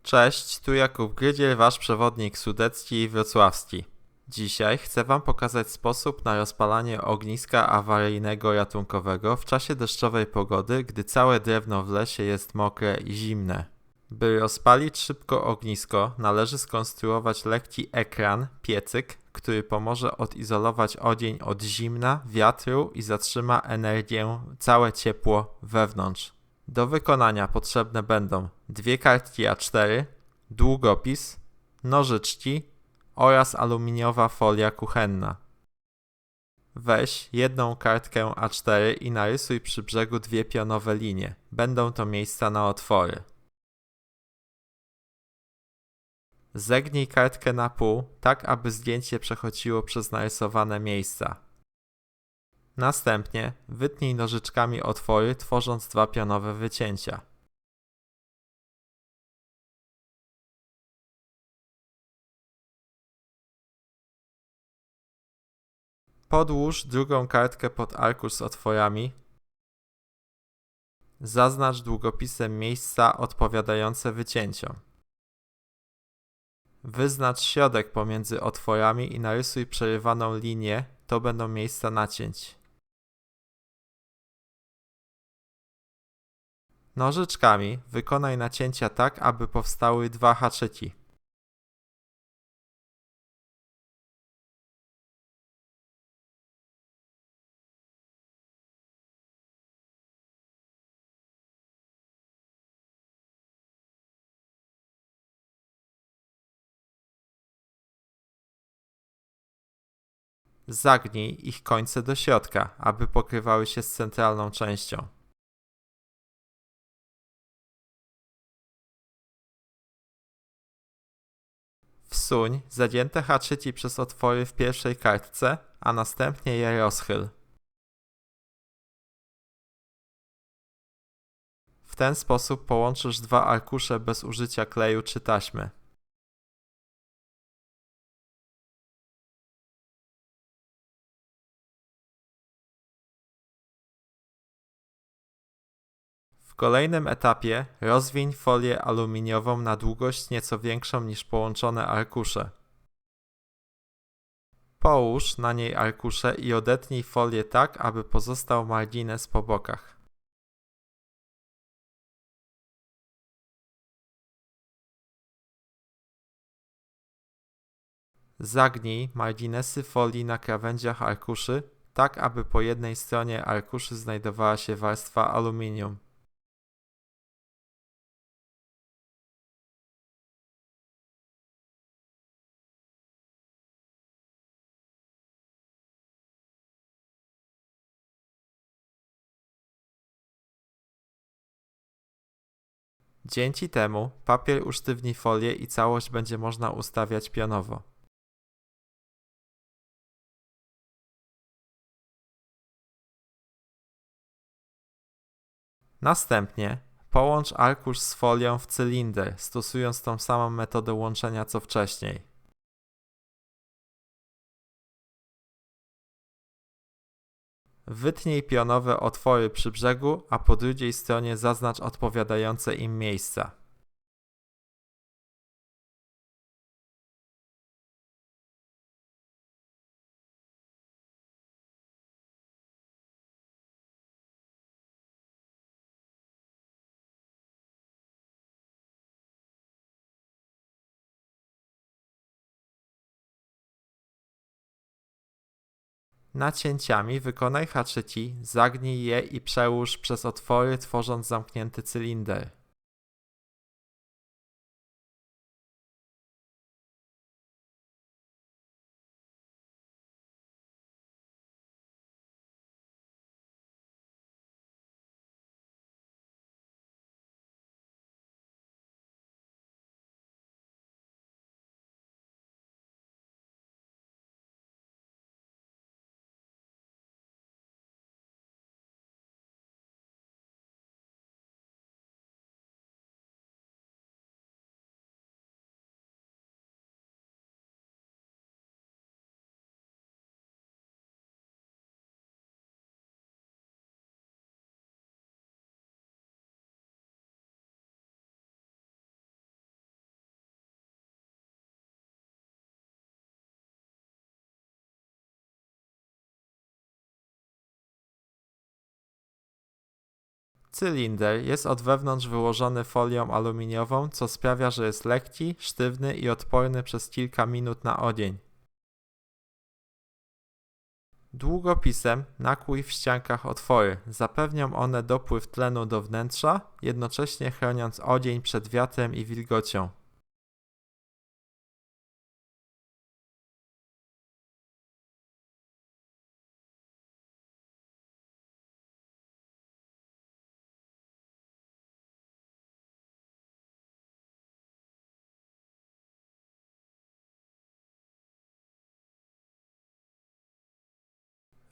Cześć, tu Jakub Grydziel, wasz przewodnik sudecki i wrocławski. Dzisiaj chcę wam pokazać sposób na rozpalanie ogniska awaryjnego ratunkowego w czasie deszczowej pogody, gdy całe drewno w lesie jest mokre i zimne. By rozpalić szybko ognisko, należy skonstruować lekki ekran, piecyk, który pomoże odizolować ogień od zimna, wiatru i zatrzyma energię, całe ciepło wewnątrz. Do wykonania potrzebne będą dwie kartki A4, długopis, nożyczki oraz aluminiowa folia kuchenna. Weź jedną kartkę A4 i narysuj przy brzegu dwie pionowe linie. Będą to miejsca na otwory. Zegnij kartkę na pół, tak aby zdjęcie przechodziło przez narysowane miejsca. Następnie wytnij nożyczkami otwory, tworząc dwa pionowe wycięcia. Podłóż drugą kartkę pod arkusz z otworami. Zaznacz długopisem miejsca odpowiadające wycięciom. Wyznacz środek pomiędzy otworami i narysuj przerywaną linię, to będą miejsca nacięć. Nożyczkami wykonaj nacięcia tak, aby powstały dwa haczyki. Zagnij ich końce do środka, aby pokrywały się z centralną częścią. Wsuń zagięte haczyki przez otwory w pierwszej kartce, a następnie je rozchyl. W ten sposób połączysz dwa arkusze bez użycia kleju czy taśmy. W kolejnym etapie rozwiń folię aluminiową na długość nieco większą niż połączone arkusze. Połóż na niej arkusze i odetnij folię tak, aby pozostał margines po bokach. Zagnij marginesy folii na krawędziach arkuszy, tak aby po jednej stronie arkuszy znajdowała się warstwa aluminium. Dzięki temu papier usztywni folię i całość będzie można ustawiać pionowo. Następnie połącz arkusz z folią w cylinder, stosując tą samą metodę łączenia co wcześniej. Wytnij pionowe otwory przy brzegu, a po drugiej stronie zaznacz odpowiadające im miejsca. Nacięciami wykonaj haczyki, zagnij je i przełóż przez otwory, tworząc zamknięty cylinder. Cylinder jest od wewnątrz wyłożony folią aluminiową, co sprawia, że jest lekki, sztywny i odporny przez kilka minut na ogień. Długopisem nakłuj w ściankach otwory. Zapewnią one dopływ tlenu do wnętrza, jednocześnie chroniąc ogień przed wiatrem i wilgocią.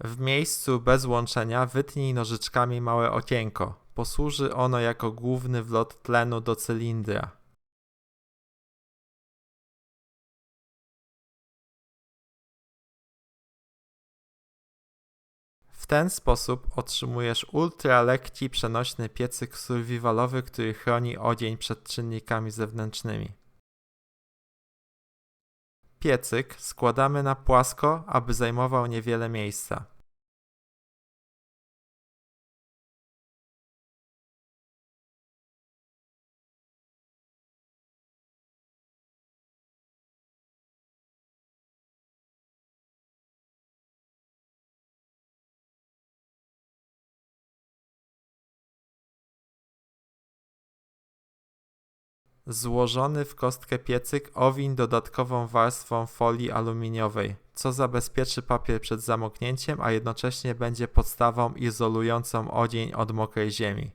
W miejscu bez łączenia wytnij nożyczkami małe okienko. Posłuży ono jako główny wlot tlenu do cylindra. W ten sposób otrzymujesz ultralekki, przenośny piecyk survivalowy, który chroni ogień przed czynnikami zewnętrznymi. Piecyk składamy na płasko, aby zajmował niewiele miejsca. Złożony w kostkę piecyk owiń dodatkową warstwą folii aluminiowej, co zabezpieczy papier przed zamoknięciem, a jednocześnie będzie podstawą izolującą ogień od mokrej ziemi.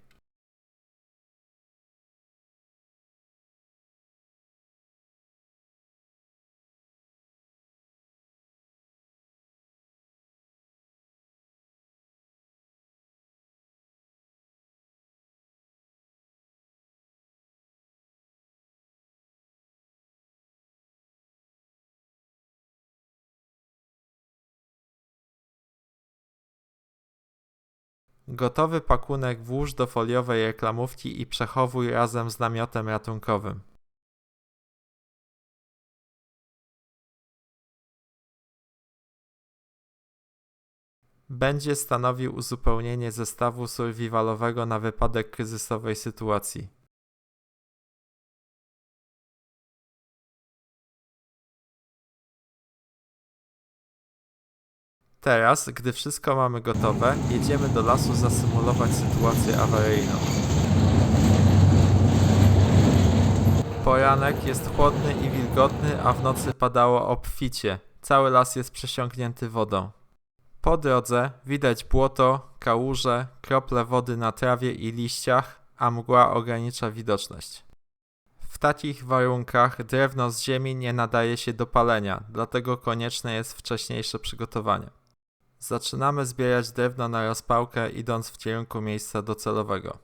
Gotowy pakunek włóż do foliowej reklamówki i przechowuj razem z namiotem ratunkowym. Będzie stanowił uzupełnienie zestawu survivalowego na wypadek kryzysowej sytuacji. Teraz, gdy wszystko mamy gotowe, jedziemy do lasu zasymulować sytuację awaryjną. Poranek jest chłodny i wilgotny, a w nocy padało obficie. Cały las jest przesiąknięty wodą. Po drodze widać błoto, kałuże, krople wody na trawie i liściach, a mgła ogranicza widoczność. W takich warunkach drewno z ziemi nie nadaje się do palenia, dlatego konieczne jest wcześniejsze przygotowanie. Zaczynamy zbierać drewno na rozpałkę, idąc w kierunku miejsca docelowego.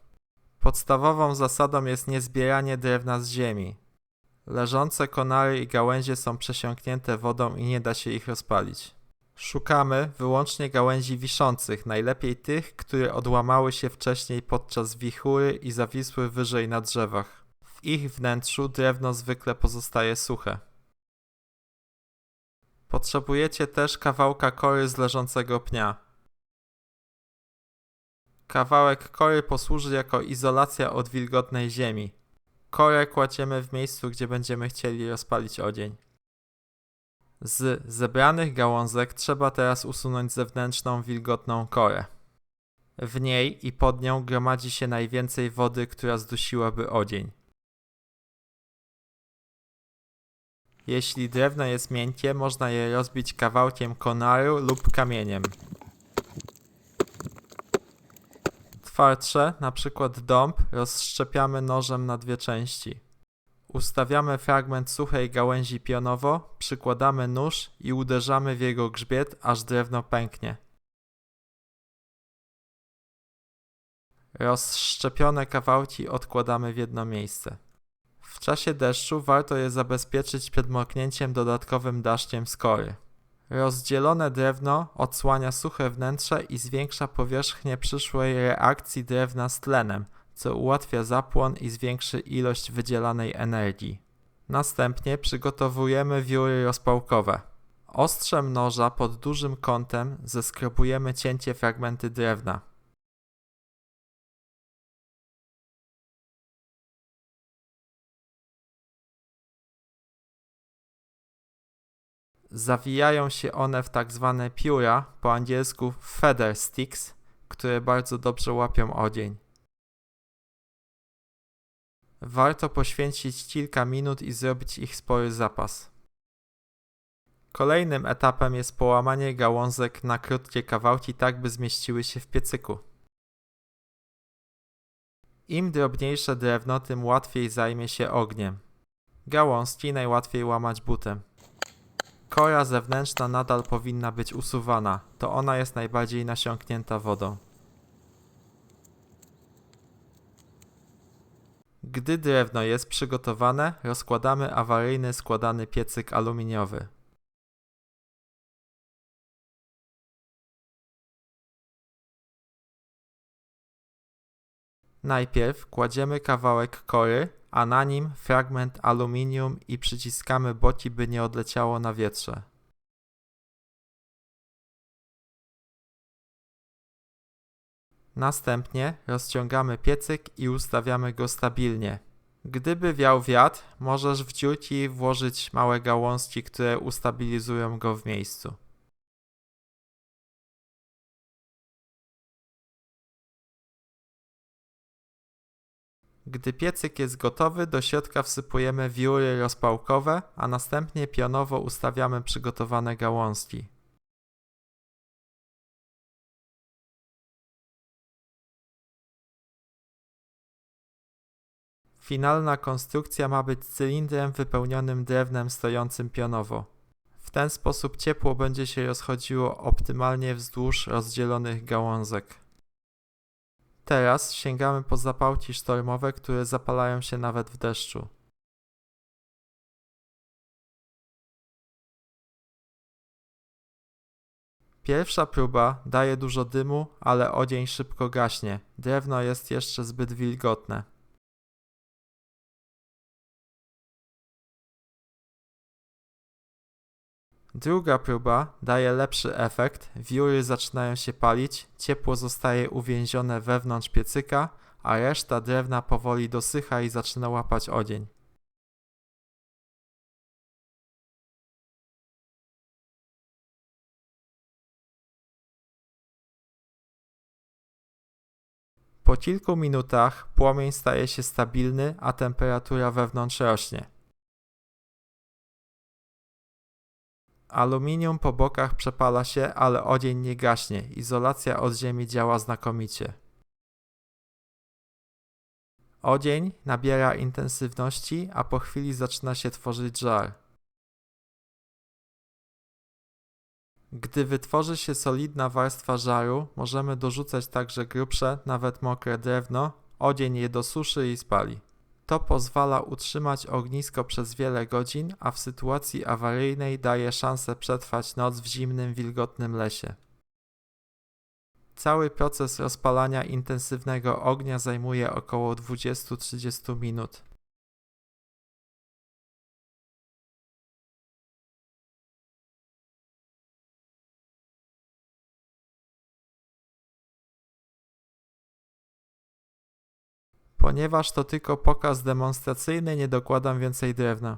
Podstawową zasadą jest niezbieranie drewna z ziemi. Leżące konary i gałęzie są przesiąknięte wodą i nie da się ich rozpalić. Szukamy wyłącznie gałęzi wiszących, najlepiej tych, które odłamały się wcześniej podczas wichury i zawisły wyżej na drzewach. W ich wnętrzu drewno zwykle pozostaje suche. Potrzebujecie też kawałka kory z leżącego pnia. Kawałek kory posłuży jako izolacja od wilgotnej ziemi. Korę kładziemy w miejscu, gdzie będziemy chcieli rozpalić ogień. Z zebranych gałązek trzeba teraz usunąć zewnętrzną wilgotną korę. W niej i pod nią gromadzi się najwięcej wody, która zdusiłaby ogień. Jeśli drewno jest miękkie, można je rozbić kawałkiem konaru lub kamieniem. Twardsze, np. dąb, rozszczepiamy nożem na dwie części. Ustawiamy fragment suchej gałęzi pionowo, przykładamy nóż i uderzamy w jego grzbiet, aż drewno pęknie. Rozszczepione kawałki odkładamy w jedno miejsce. W czasie deszczu warto je zabezpieczyć przed moknięciem dodatkowym daszkiem z kory. Rozdzielone drewno odsłania suche wnętrze i zwiększa powierzchnię przyszłej reakcji drewna z tlenem, co ułatwia zapłon i zwiększy ilość wydzielanej energii. Następnie przygotowujemy wióry rozpałkowe. Ostrzem noża pod dużym kątem zeskrobujemy cienkie fragmenty drewna. Zawijają się one w tak zwane pióra, po angielsku feather sticks, które bardzo dobrze łapią ogień. Warto poświęcić kilka minut i zrobić ich spory zapas. Kolejnym etapem jest połamanie gałązek na krótkie kawałki, tak by zmieściły się w piecyku. Im drobniejsze drewno, tym łatwiej zajmie się ogniem. Gałązki najłatwiej łamać butem. Kora zewnętrzna nadal powinna być usuwana, to ona jest najbardziej nasiąknięta wodą. Gdy drewno jest przygotowane, rozkładamy awaryjny składany piecyk aluminiowy. Najpierw kładziemy kawałek kory, a na nim fragment aluminium i przyciskamy boki, by nie odleciało na wietrze. Następnie rozciągamy piecyk i ustawiamy go stabilnie. Gdyby wiał wiatr, możesz w dziurki włożyć małe gałązki, które ustabilizują go w miejscu. Gdy piecyk jest gotowy, do środka wsypujemy wióry rozpałkowe, a następnie pionowo ustawiamy przygotowane gałązki. Finalna konstrukcja ma być cylindrem wypełnionym drewnem stojącym pionowo. W ten sposób ciepło będzie się rozchodziło optymalnie wzdłuż rozdzielonych gałązek. Teraz sięgamy po zapałki sztormowe, które zapalają się nawet w deszczu. Pierwsza próba daje dużo dymu, ale ogień szybko gaśnie. Drewno jest jeszcze zbyt wilgotne. Druga próba daje lepszy efekt, wióry zaczynają się palić, ciepło zostaje uwięzione wewnątrz piecyka, a reszta drewna powoli dosycha i zaczyna łapać ogień. Po kilku minutach płomień staje się stabilny, a temperatura wewnątrz rośnie. Aluminium po bokach przepala się, ale ogień nie gaśnie. Izolacja od ziemi działa znakomicie. Ogień nabiera intensywności, a po chwili zaczyna się tworzyć żar. Gdy wytworzy się solidna warstwa żaru, możemy dorzucać także grubsze, nawet mokre drewno, ogień je dosuszy i spali. To pozwala utrzymać ognisko przez wiele godzin, a w sytuacji awaryjnej daje szansę przetrwać noc w zimnym, wilgotnym lesie. Cały proces rozpalania intensywnego ognia zajmuje około 20-30 minut. Ponieważ to tylko pokaz demonstracyjny, nie dokładam więcej drewna.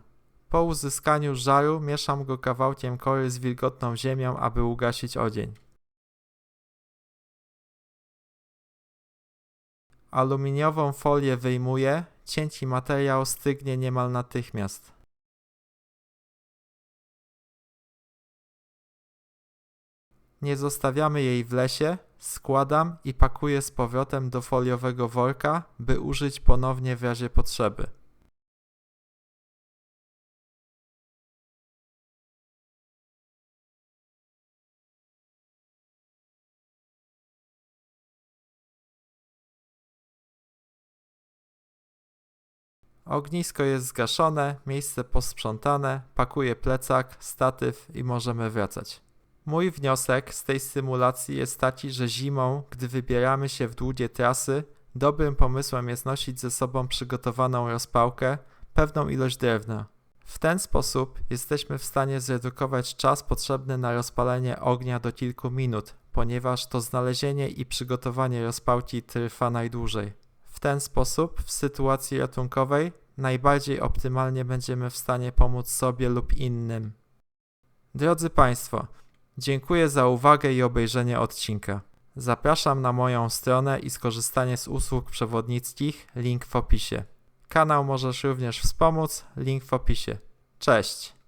Po uzyskaniu żaru mieszam go kawałkiem kory z wilgotną ziemią, aby ugasić ogień. Aluminiową folię wyjmuję, cienki materiał stygnie niemal natychmiast. Nie zostawiamy jej w lesie, składam i pakuję z powrotem do foliowego worka, by użyć ponownie w razie potrzeby. Ognisko jest zgaszone, miejsce posprzątane, pakuję plecak, statyw i możemy wracać. Mój wniosek z tej symulacji jest taki, że zimą, gdy wybieramy się w długie trasy, dobrym pomysłem jest nosić ze sobą przygotowaną rozpałkę, pewną ilość drewna. W ten sposób jesteśmy w stanie zredukować czas potrzebny na rozpalenie ognia do kilku minut, ponieważ to znalezienie i przygotowanie rozpałki trwa najdłużej. W ten sposób w sytuacji ratunkowej najbardziej optymalnie będziemy w stanie pomóc sobie lub innym. Drodzy Państwo, dziękuję za uwagę i obejrzenie odcinka. Zapraszam na moją stronę i skorzystanie z usług przewodnickich, link w opisie. Kanał możesz również wspomóc, link w opisie. Cześć!